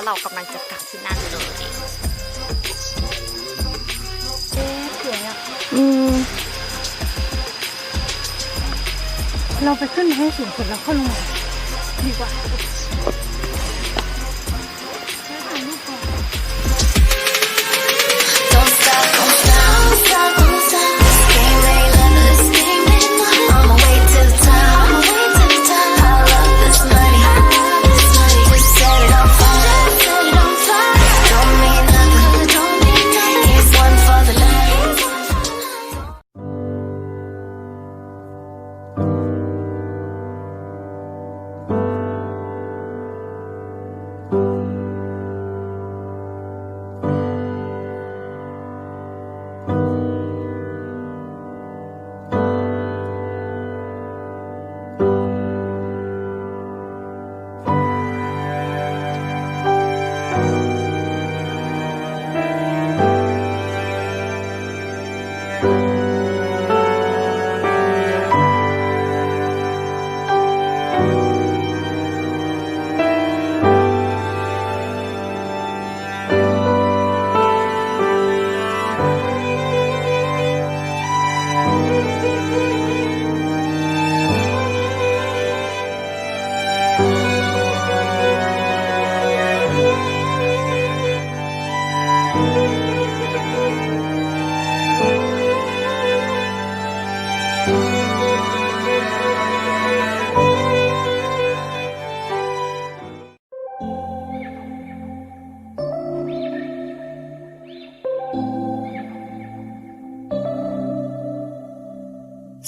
เรากำลังจะกลับที่นั่นเลยสวยอ่ะเราไปขึ้นให้สูงสุดแล้วก็ลงมาดีกว่าถ่ายรูปก่อน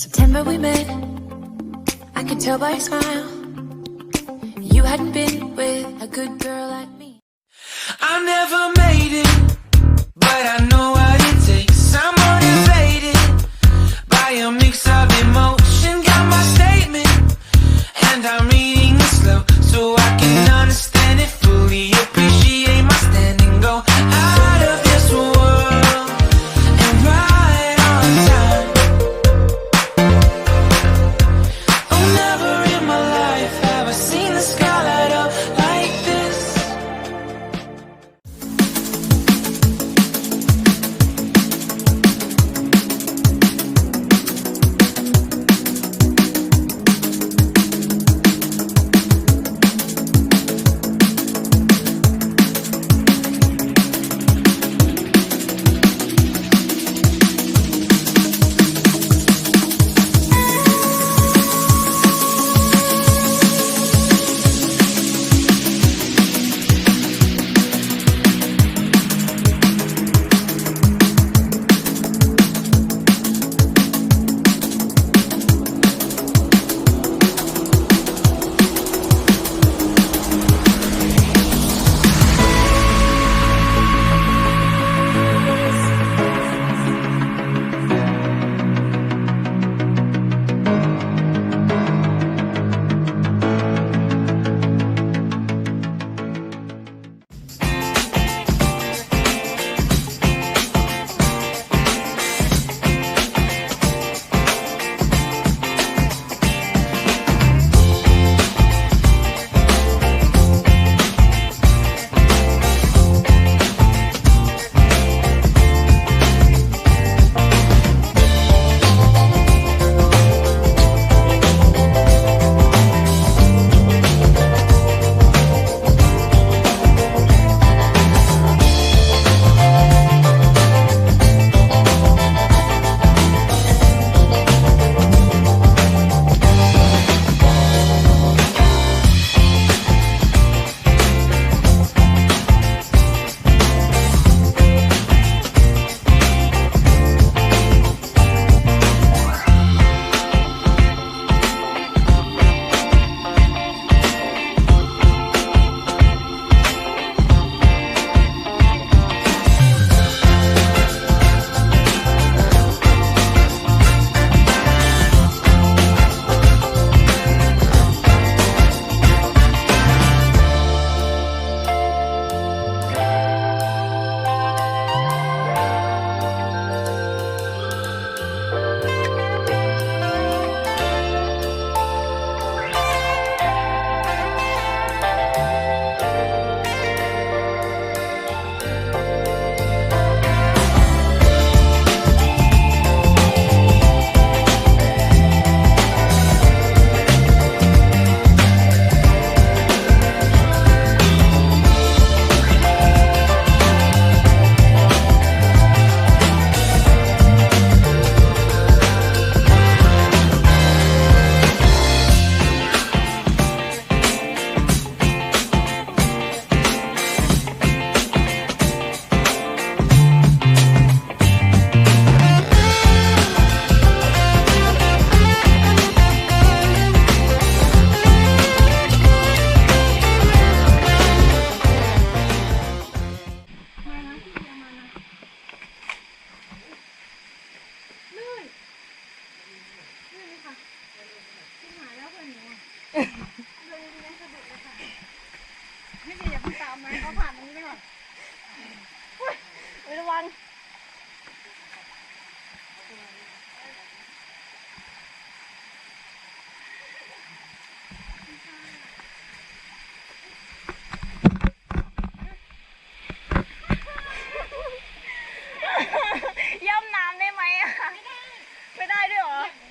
September we met, I could tell by your smile you hadn't been with a good girl like me. I never made it, but I know what it takes. I'm motivated by a mix of emotion. Got my statement, and I'm reading it slow so I can understand it fully. Appreciate my stand and go out of this world and right on time. Oh, never in my life have I seen the sky light up like this.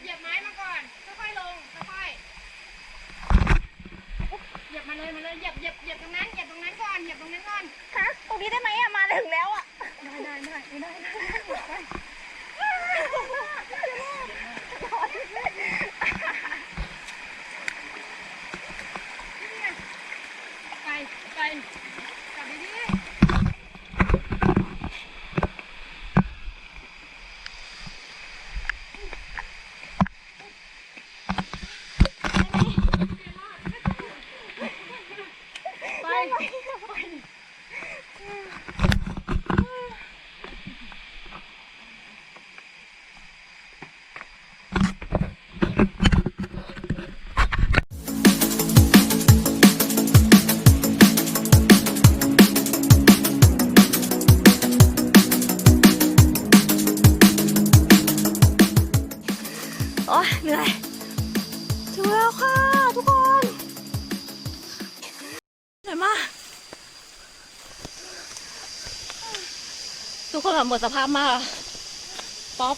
เหยียบไม้มาก่อนค่อยๆลงค่อยๆเหยียบมาเลยเหยียบตรงนั้นก่อนเหยียบตรงนั้นก่อนฮะตรงนี้ได้ไหมอะมาถึงแล้วอะได้ไม่ได้ไปกลับดีๆโอ้ยเหนื่อยถึงแล้วค่ะทุกคนเหนื่อยมากทุกคนแบบหมดสภาพมากป๊อป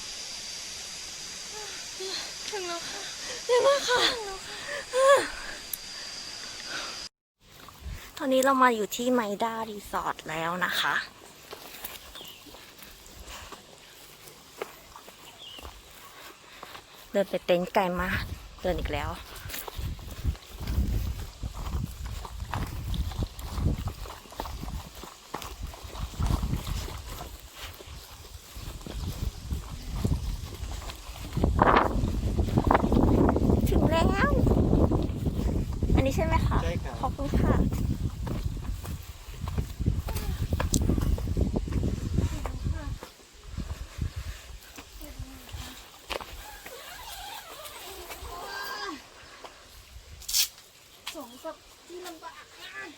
ถึงแล้วค่ะเหนื่อยมากค่ะตอนนี้เรามาอยู่ที่ไมด้ารีสอร์ทแล้วนะคะเดินไปเต็นท์ไกลมากเดินอีกแล้วถึงแล้วอันนี้ใช่ไหมคะใช่ค่ะขอบคุณค่ะสมกับที่ลำบากมาก